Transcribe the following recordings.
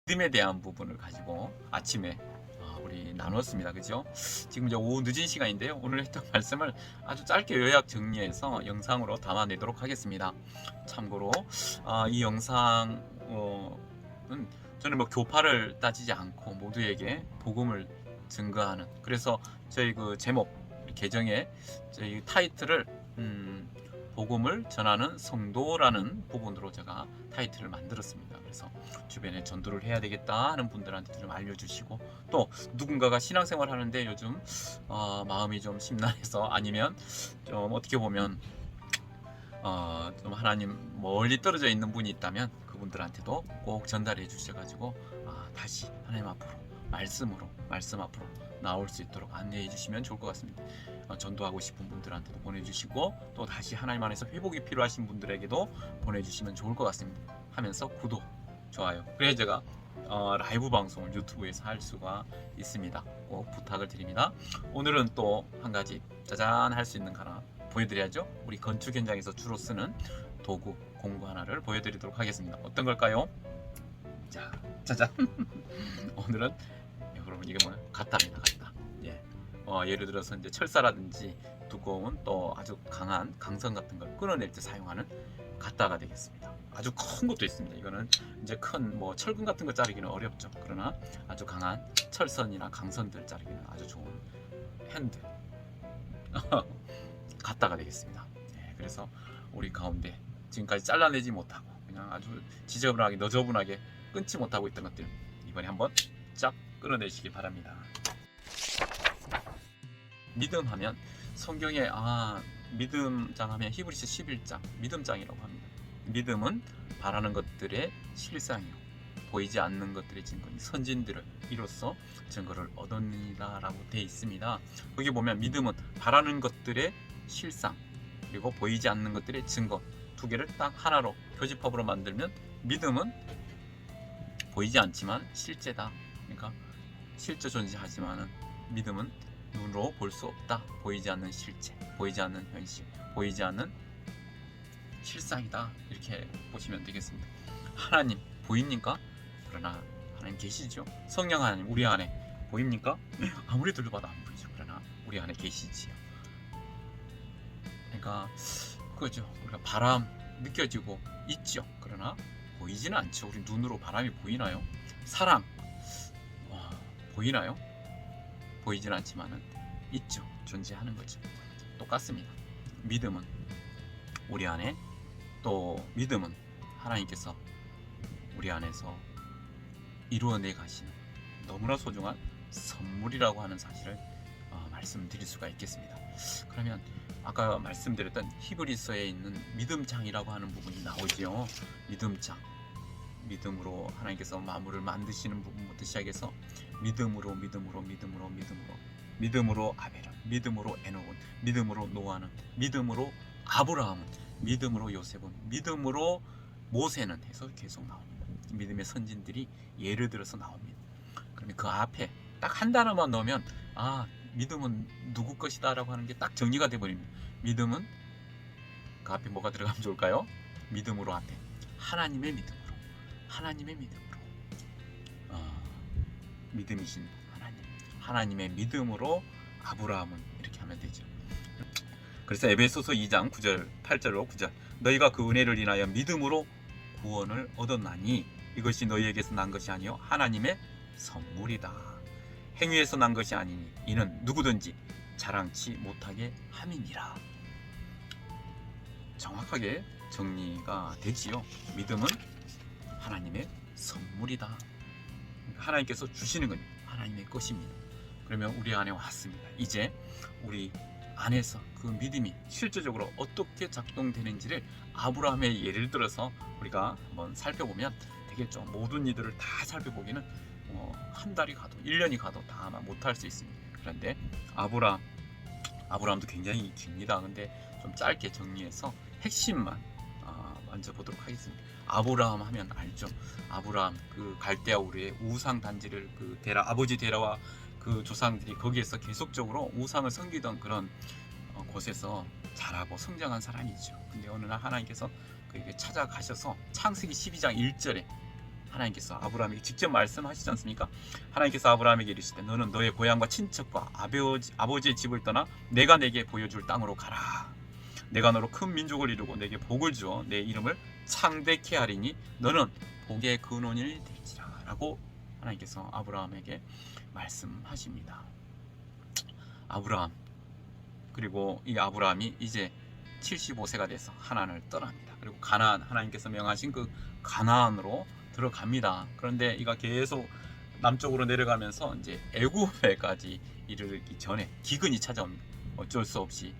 믿음에 대한 부분을 가지고 아침에 우리 나눴습니다. 그죠? 지금 이제 오후 늦은 시간인데요. 오늘 했던 말씀을 아주 짧게 요약 정리해서 영상으로 담아내도록 하겠습니다. 참고로 이 영상은 저는 뭐 교파를 따지지 않고 모두에게 복음을 증거하는, 그래서 저희 그 제목 계정의 저희 타이틀을 복음을 전하는 성도라는 부분으로 제가 타이틀을 만들었습니다. 그래서 주변에 전도를 해야 되겠다 하는 분들한테 좀 알려주시고, 또 누군가가 신앙생활 하는데 요즘 마음이 좀 심란해서, 아니면 좀 어떻게 보면 좀 하나님 멀리 떨어져 있는 분이 있다면 그분들한테도 꼭 전달해 주셔가지고 다시 하나님 앞으로 말씀 앞으로 나올 수 있도록 안내해 주시면 좋을 것 같습니다. 전도하고 싶은 분들한테도 보내주시고, 또 다시 하나님 안에서 회복이 필요하신 분들에게도 보내주시면 좋을 것 같습니다 하면서 구독, 좋아요, 그래야 제가 라이브 방송을 유튜브에서 할 수가 있습니다. 꼭 부탁을 드립니다. 오늘은 또 한 가지 짜잔 할 수 있는 거 하나 보여드려야죠. 우리 건축 현장에서 주로 쓰는 도구 공구 하나를 보여드리도록 하겠습니다. 어떤 걸까요? 자, 짜잔. 오늘은 여러분 이게 뭐야? 갓다입니다. 갓다. 예. 예를 들어서 이제 철사라든지 두꺼운 또 아주 강한 강선 같은 걸 끊어낼 때 사용하는 갓다가 되겠습니다. 아주 큰 것도 있습니다. 이거는 이제 큰 뭐 철근 같은 거 자르기는 어렵죠. 그러나 아주 강한 철선이나 강선들 자르기는 아주 좋은 핸드 갓다가 되겠습니다. 예, 그래서 우리 가운데 지금까지 잘라내지 못하고 그냥 아주 지저분하게 너저분하게 끊지 못하고 있던 것들 이번에 한번 쫙 끊어내시기 바랍니다. 믿음하면 성경에 믿음장 하면 히브리서 11장 믿음장이라고 합니다. 믿음은 바라는 것들의 실상이요 보이지 않는 것들의 증거니 선진들을 이로써 증거를 얻었느니라 라고 되어 있습니다. 거기 보면 믿음은 바라는 것들의 실상 그리고 보이지 않는 것들의 증거 두 개를 딱 하나로 교집합으로 만들면 믿음은 보이지 않지만 실제다. 그러니까 실제 존재하지만은 믿음은 눈으로 볼 수 없다. 보이지 않는 실체, 보이지 않는 현실, 보이지 않는 실상이다. 이렇게 보시면 되겠습니다. 하나님 보입니까? 그러나 하나님 계시죠. 성령 하나님 우리 안에 보입니까? 아무리 들려봐도 안 보이죠. 그러나 우리 안에 계시지요. 그러니까 그거죠. 우리가 바람 느껴지고 있죠. 그러나 보이지는 않죠. 우리 눈으로 바람이 보이나요? 사랑 보이나요? 보이지는 않지만은 있죠. 존재하는 거죠. 똑같습니다. 믿음은 우리 안에, 또 믿음은 하나님께서 우리 안에서 이루어내 가시는 너무나 소중한 선물이라고 하는 사실을 말씀드릴 수가 있겠습니다. 그러면 아까 말씀드렸던 히브리서에 있는 믿음장이라고 하는 부분이 나오지요. 믿음장, 믿음으로 하나님께서 만물을 만드시는 부분부터 시작해서 믿음으로 아벨은, 믿음으로 에녹은, 믿음으로 노아는, 믿음으로 아브라함은, 믿음으로 요셉은, 믿음으로 모세는 해서 계속 나옵니다. 믿음의 선진들이 예를 들어서 나옵니다. 그러면 그 앞에 딱 한 단어만 넣으면 믿음은 누구 것이다 라고 하는 게 딱 정리가 되어버립니다. 믿음은 그 앞에 뭐가 들어가면 좋을까요? 믿음으로 앞에 하나님의 믿음으로 믿음이신 하나님의 믿음으로 아브라함은, 이렇게 하면 되죠. 그래서 에베소서 2장 9절 8절로 9절 너희가 그 은혜를 인하여 믿음으로 구원을 얻었나니 이것이 너희에게서 난 것이 아니요 하나님의 선물이다. 행위에서 난 것이 아니니 이는 누구든지 자랑치 못하게 함이니라. 정확하게 정리가 되지요. 믿음은 하나님의 선물이다. 하나님께서 주시는 건 하나님의 것입니다. 그러면 우리 안에 왔습니다. 이제 우리 안에서 그 믿음이 실제적으로 어떻게 작동되는지를 아브라함의 예를 들어서 우리가 한번 살펴보면 되겠죠. 모든 이들을 다 살펴보기는 한 달이 가도 1년이 가도 다 아마 못할 수 있습니다. 그런데 아브라함도 굉장히 깁니다. 근데 좀 짧게 정리해서 핵심만 먼저 보도록 하겠습니다. 아브라함 하면 알죠. 아브라함 그 갈대아 우르의 우상 단지를 그 아버지 데라와 그 조상들이 거기에서 계속적으로 우상을 섬기던 그런 곳에서 자라고 성장한 사람이죠. 근데 어느 날 하나님께서 그에게 찾아가셔서 창세기 12장 1절에 하나님께서 아브라함에게 직접 말씀하시지 않습니까? 하나님께서 아브라함에게 이르시되 너는 너의 고향과 친척과 아버지의 집을 떠나 내가 내게 보여줄 땅으로 가라. 내가 너로 큰 민족을 이루고 내게 복을 주어 내 이름을 창대케 하리니 너는 복의 근원이 될지라 라고 하나님께서 아브라함에게 말씀하십니다. 아브라함, 그리고 이 아브라함이 이제 75세가 돼서 하나님을 떠납니다. 그리고 가나안, 하나님께서 명하신 그 가나안으로 들어갑니다. 그런데 이가 계속 남쪽으로 내려가면서 이제 애굽에까지 이르기 전에 기근이 찾아옵니다. 어쩔 수 없이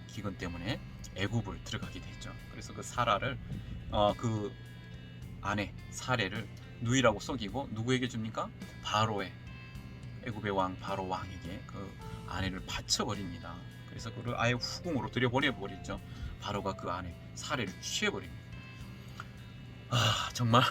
기근 때문에 애굽을 들어가게 됐죠. 그래서 그 사라를 그 아내 사례를 누이라고 속이고 누구에게 줍니까? 바로의 애굽의 왕 바로 왕에게 그 아내를 바쳐버립니다. 그래서 그를 아예 후궁으로 들여보내버리죠. 바로가 그 아내 사례를 취해버립니다. 정말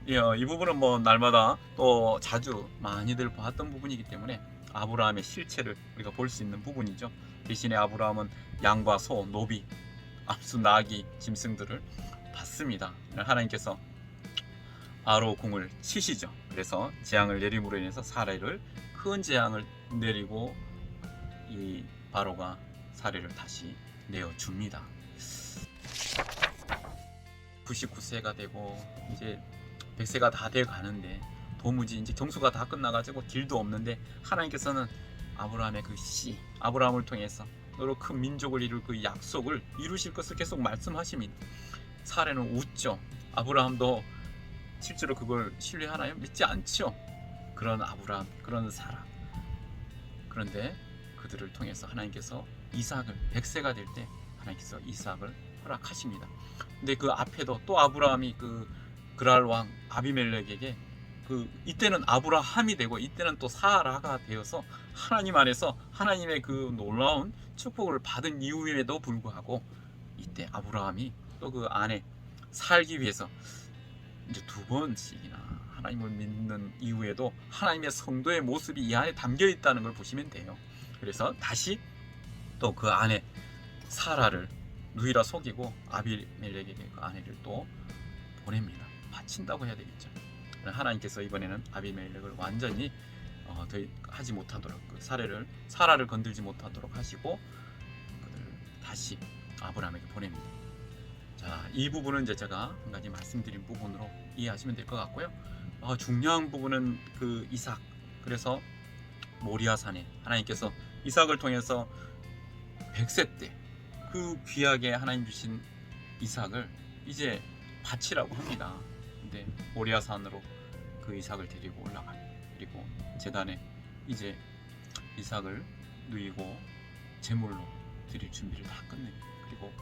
이 부분은 뭐 날마다 또 자주 많이들 봤던 부분이기 때문에 아브라함의 실체를 우리가 볼 수 있는 부분이죠. 대신에 아브라함은 양과 소, 노비, 암수, 나귀, 짐승들을 받습니다. 하나님께서 바로 궁을 치시죠. 그래서 재앙을 내림으로 인해서 사례를 큰 재앙을 내리고 이 바로가 사례를 다시 내어줍니다. 99세가 되고 이제 100세가 다 돼 가는데 도무지 이제 정수가 다 끝나가지고 길도 없는데 하나님께서는 아브라함의 그 씨, 아브라함을 통해서 너로 큰 민족을 이룰 그 약속을 이루실 것을 계속 말씀하십니다. 사례는 웃죠. 아브라함도 실제로 그걸 신뢰하나요? 믿지 않죠. 그런 아브라함, 그런 사라. 그런데 그들을 통해서 하나님께서 이삭을 100세가 될 때 하나님께서 이삭을 허락하십니다. 근데 그 앞에도 또 아브라함이 그 그랄 왕 아비멜렉에게 이때는 아브라함이 되고 이때는 또 사라가 되어서 하나님 안에서 하나님의 그 놀라운 축복을 받은 이후에도 불구하고 이때 아브라함이 또 그 안에 살기 위해서 이제 2번씩이나 하나님을 믿는 이후에도 하나님의 성도의 모습이 이 안에 담겨 있다는 걸 보시면 돼요. 그래서 다시 또 그 안에 사라를 누이라 속이고 아비멜렉에게 그 아내를 또 보냅니다. 바친다고 해야 되겠죠. 하나님께서 이번에는 아비멜렉을 완전히 더 하지 못하도록 그 사라를 건들지 못하도록 하시고 그들을 다시 아브라함에게 보냅니다. 자, 이 부분은 이제 제가 한 가지 말씀드린 부분으로 이해하시면 될 것 같고요. 중요한 부분은 그 이삭, 그래서 모리아산에 하나님께서 이삭을 통해서 100세 때 그 귀하게 하나님 주신 이삭을 이제 바치라고 합니다. 근데 모리아산으로 그 이삭을 데리고 올라가요. 그리고 제단에 이제 이삭을 누이고 제물로 드릴 준비를 다 끝냅니다. 그리고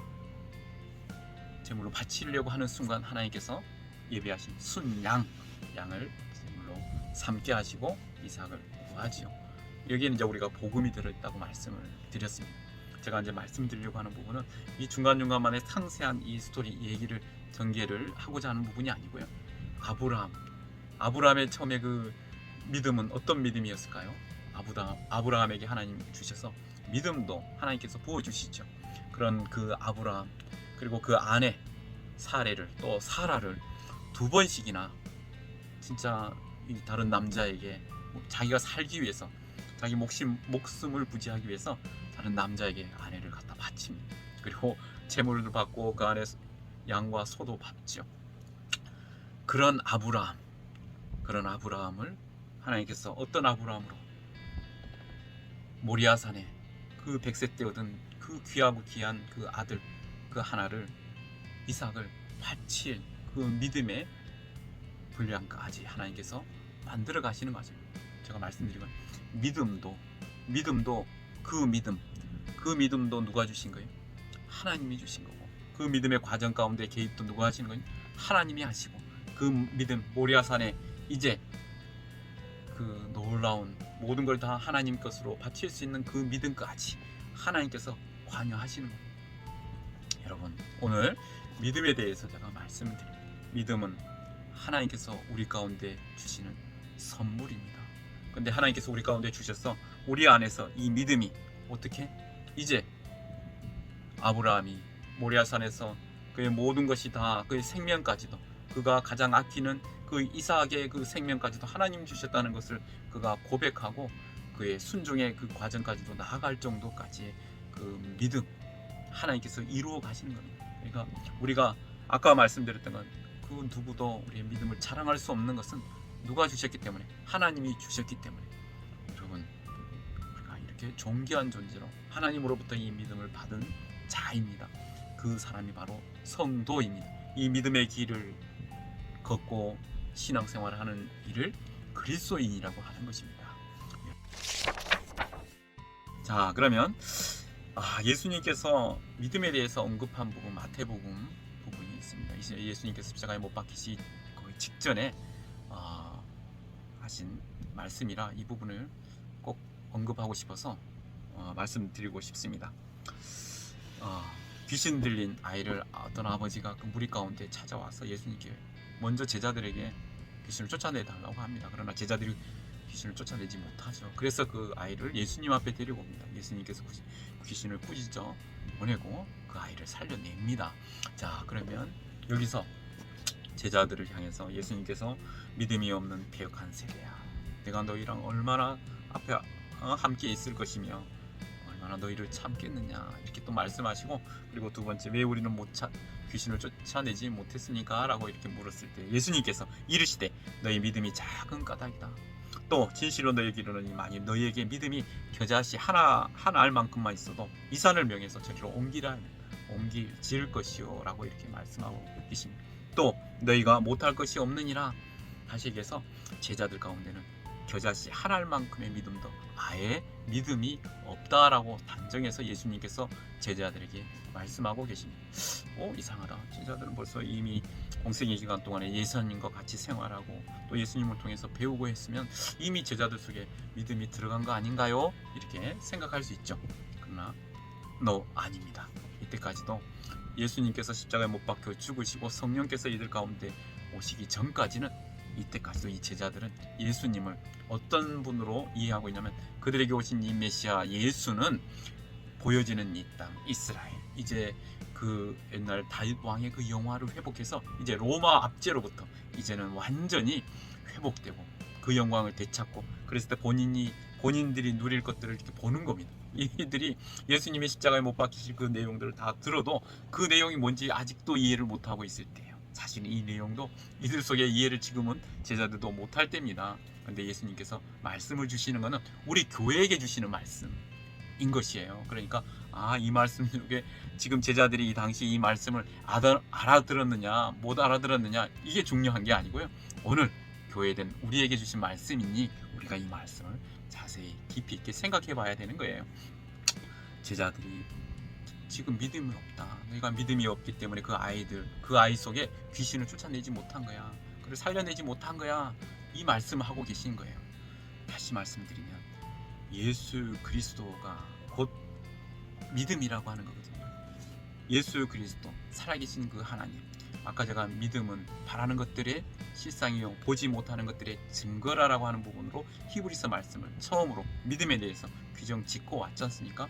제물로 바치려고 하는 순간 하나님께서 예비하신 순양, 양을 제물로 삼게 하시고 이삭을 구하지요. 여기에는 이제 우리가 복음이 들어있다고 말씀을 드렸습니다. 제가 이제 말씀드리려고 하는 부분은 이 중간중간만에 상세한 이 스토리 얘기를 전개를 하고자 하는 부분이 아니고요. 아브라함의 처음에 그 믿음은 어떤 믿음이었을까요? 아브라함에게 하나님 주셔서 믿음도 하나님께서 부어주시죠. 그런 그 아브라함, 그리고 그 아내 사례를, 또 사라를 2번씩이나 진짜 이 다른 남자에게 자기가 살기 위해서, 자기 목숨을 부지하기 위해서 다른 남자에게 아내를 갖다 바칩니다. 그리고 재물을 받고 그 안에 양과 소도 받죠. 그런 아브라함을 하나님께서 어떤 아브라함으로 모리아산에 그 100세 때 얻은 그 귀하고 귀한 그 아들 그 하나를, 이삭을 바칠 그 믿음의 분량까지 하나님께서 만들어 가시는 거죠. 제가 말씀드린 건 믿음도 그 믿음도 누가 주신 거예요? 하나님이 주신 거고, 그 믿음의 과정 가운데 개입도 누가 하시는 거예요? 하나님이 하시고, 그 믿음 모리아산에 이제 그 놀라운 모든 걸 다 하나님 것으로 바칠 수 있는 그 믿음까지 하나님께서 관여하시는 거예요. 여러분, 오늘 믿음에 대해서 제가 말씀을 드립니다. 믿음은 하나님께서 우리 가운데 주시는 선물입니다. 근데 하나님께서 우리 가운데 주셔서 우리 안에서 이 믿음이 어떻게? 이제 아브라함이 모리아산에서 그의 모든 것이 다, 그의 생명까지도, 그가 가장 아끼는 그 그 이삭의 그 생명까지도 하나님 주셨다는 것을 그가 고백하고 그의 순종의 그 과정까지도 나아갈 정도까지의 그 믿음, 하나님께서 이루어 가시는 겁니다. 그러니까 우리가 아까 말씀드렸던 건 그 누구도 우리의 믿음을 자랑할 수 없는 것은 누가 주셨기 때문에, 하나님이 주셨기 때문에, 여러분 우리가 이렇게 존귀한 존재로 하나님으로부터 이 믿음을 받은 자입니다. 그 사람이 바로 성도입니다. 이 믿음의 길을 걷고 신앙생활을 하는 일을 그리스도인이라고 하는 것입니다. 자, 그러면 예수님께서 믿음에 대해서 언급한 부분, 마태복음 부분이 있습니다. 예수님께서 십자가에 못 박히시 거의 직전에 하신 말씀이라 이 부분을 꼭 언급하고 싶어서 말씀드리고 싶습니다. 귀신 들린 아이를 어떤 아버지가 그 무리 가운데 찾아와서 예수님께 먼저 제자들에게 귀신을 쫓아내달라고 합니다. 그러나 제자들이 귀신을 쫓아내지 못하죠. 그래서 그 아이를 예수님 앞에 데리고 옵니다. 예수님께서 귀신을 꾸짖어 보내고 그 아이를 살려냅니다. 자, 그러면 여기서 제자들을 향해서 예수님께서 믿음이 없는 패역한 세대야, 내가 너희랑 얼마나 앞에 함께 있을 것이며 얼마나 너희를 참겠느냐, 이렇게 또 말씀하시고, 그리고 두 번째, 왜 우리는 귀신을 쫓아내지 못했으니까? 라고 이렇게 물었을 때 예수님께서 이르시되 너희 믿음이 작은 까닭이다. 또 진실로 너희에게 이르노니 만일 너희에게 믿음이 겨자씨 하나 알만큼만 있어도 이 산을 명해서 저리로 옮길지을 것이요 라고 이렇게 말씀하고 계십니다. 또 너희가 못할 것이 없느니라. 다시 얘기해서 제자들 가운데는 겨자씨 한 알만큼의 믿음도 아예 믿음이 없다라고 단정해서 예수님께서 제자들에게 말씀하고 계십니다. 이상하다. 제자들은 벌써 이미 공생의 기간 동안에 예수님과 같이 생활하고 또 예수님을 통해서 배우고 했으면 이미 제자들 속에 믿음이 들어간 거 아닌가요? 이렇게 생각할 수 있죠. 그러나 아닙니다. 이때까지도 예수님께서 십자가에 못 박혀 죽으시고 성령께서 이들 가운데 오시기 전까지는, 이때까지도 이 제자들은 예수님을 어떤 분으로 이해하고 있냐면, 그들에게 오신 이 메시아 예수는 보여지는 이 땅 이스라엘, 이제 그 옛날 다윗 왕의 그 영화를 회복해서 이제 로마 압제로부터 이제는 완전히 회복되고 그 영광을 되찾고, 그랬을 때 본인들이 누릴 것들을 이렇게 보는 겁니다. 이들이 예수님의 십자가에 못 박히실 그 내용들을 다 들어도 그 내용이 뭔지 아직도 이해를 못하고 있을 때예요. 사실 이 내용도 이들 속에 이해를 지금은 제자들도 못할 때입니다. 그런데 예수님께서 말씀을 주시는 것은 우리 교회에게 주시는 말씀인 것이에요. 그러니까 이 말씀 중에 지금 제자들이 이 당시 이 말씀을 알아들었느냐 못 알아들었느냐, 이게 중요한 게 아니고요. 오늘 교회된 우리에게 주신 말씀이니 우리가 이 말씀을 자세히 깊이 있게 생각해 봐야 되는 거예요. 제자들이 지금 믿음이 없다, 너희가 믿음이 없기 때문에 그 아이 속에 귀신을 쫓아내지 못한 거야, 그를 살려내지 못한 거야, 이 말씀을 하고 계신 거예요. 다시 말씀드리면 예수 그리스도가 곧 믿음이라고 하는 거거든요. 예수 그리스도, 살아계신 그 하나님. 아까 제가 믿음은 바라는 것들의 실상이요 보지 못하는 것들의 증거라라고 하는 부분으로 히브리서 말씀을 처음으로 믿음에 대해서 규정 짓고 왔지 않습니까?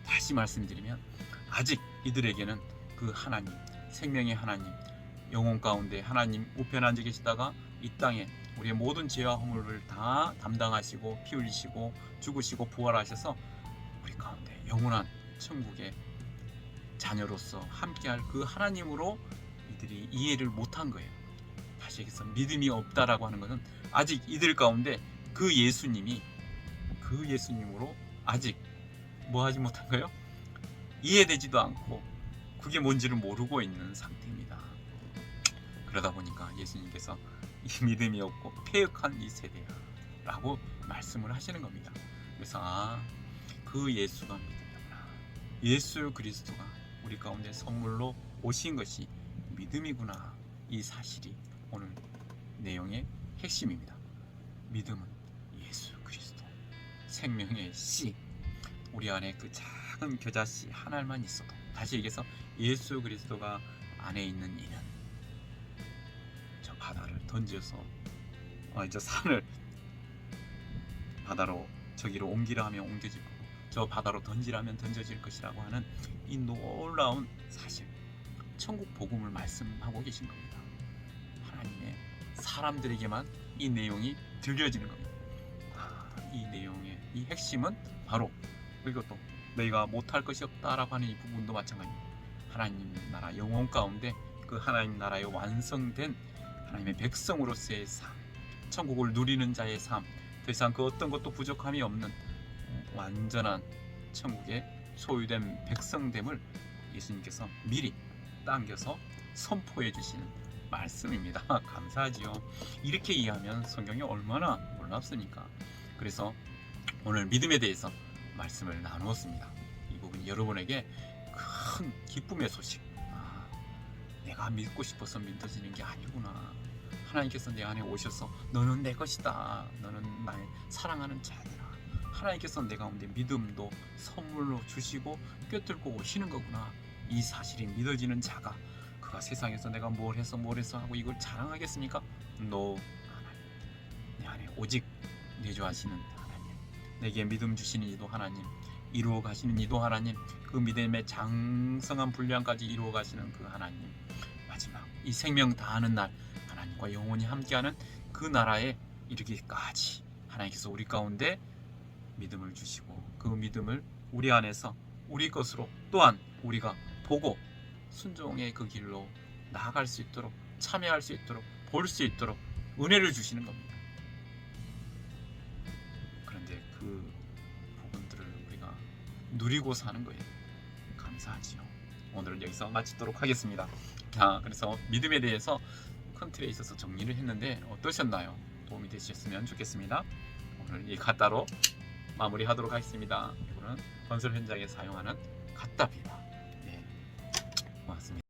다시 말씀드리면 아직 이들에게는 그 하나님, 생명의 하나님, 영혼 가운데 하나님 우편에 앉아 계시다가 이 땅에 우리의 모든 죄와 허물을 다 담당하시고 피 흘리시고 죽으시고 부활하셔서 우리 가운데 영원한 천국의 자녀로서 함께할 그 하나님으로 이들이 이해를 못한 거예요. 다시 얘기해서 믿음이 없다라고 하는 것은 아직 이들 가운데 그 예수님으로 아직 뭐 하지 못한 거예요? 이해되지도 않고 그게 뭔지를 모르고 있는 상태입니다. 그러다 보니까 예수님께서 이 믿음이 없고 패역한 이 세대야 라고 말씀을 하시는 겁니다. 그래서 그 예수가 믿음이구나, 예수 그리스도가 우리 가운데 선물로 오신 것이 믿음이구나, 이 사실이 오늘 내용의 핵심입니다. 믿음은 예수 그리스도, 생명의 씨, 우리 안에 그 작은 겨자씨 하나만 있어도, 다시 얘기해서 예수 그리스도가 안에 있는 이는 저 바다를 던져서 저 산을 바다로 저기로 옮기라 하면 옮겨질 거고 저 바다로 던지라면 던져질 것이라고 하는 이 놀라운 사실, 천국 복음을 말씀하고 계신 겁니다. 하나님의 사람들에게만 이 내용이 들려지는 겁니다. 이 내용의 이 핵심은 바로, 그리고 또 너희가 못할 것이 없다라고 하는 이 부분도 마찬가지입니다. 하나님 나라 영혼 가운데 그 하나님 나라의 완성된 하나님의 백성으로서의 삶, 천국을 누리는 자의 삶, 더 이상 그 어떤 것도 부족함이 없는 완전한 천국의 소유된 백성됨을 예수님께서 미리 당겨서 선포해 주시는 말씀입니다. 감사하지요. 이렇게 이해하면 성경이 얼마나 놀랍습니까? 그래서 오늘 믿음에 대해서 말씀을 나누었습니다. 이 부분이 여러분에게 큰 기쁨의 소식, 내가 믿고 싶어서 믿어지는 게 아니구나, 하나님께서 내 안에 오셔서 너는 내 것이다, 너는 나의 사랑하는 자들아, 하나님께서 내 가운데 믿음도 선물로 주시고 꿰뚫고 오시는 거구나, 이 사실이 믿어지는 자가 그가 세상에서 내가 뭘 해서 하고 이걸 자랑하겠습니까? No. 하나님, 내 안에 오직 내주하시는 하나님, 내게 믿음 주시는 이도 하나님, 이루어 가시는 이도 하나님, 그 믿음의 장성한 분량까지 이루어 가시는 그 하나님, 마지막 이 생명 다하는 날 하나님과 영원히 함께하는 그 나라에 이르기까지 하나님께서 우리 가운데 믿음을 주시고 그 믿음을 우리 안에서 우리 것으로 또한 우리가 보고 순종의 그 길로 나아갈 수 있도록, 참여할 수 있도록, 볼 수 있도록 은혜를 주시는 겁니다. 그런데 그 부분들을 우리가 누리고 사는 거예요. 감사하지요. 오늘은 여기서 마치도록 하겠습니다. 그래서 믿음에 대해서 큰 틀에 있어서 정리를 했는데 어떠셨나요? 도움이 되셨으면 좋겠습니다. 오늘 이 갓다로 마무리하도록 하겠습니다. 이거는 건설 현장에 사용하는 갓다비바. 네, 고맙습니다.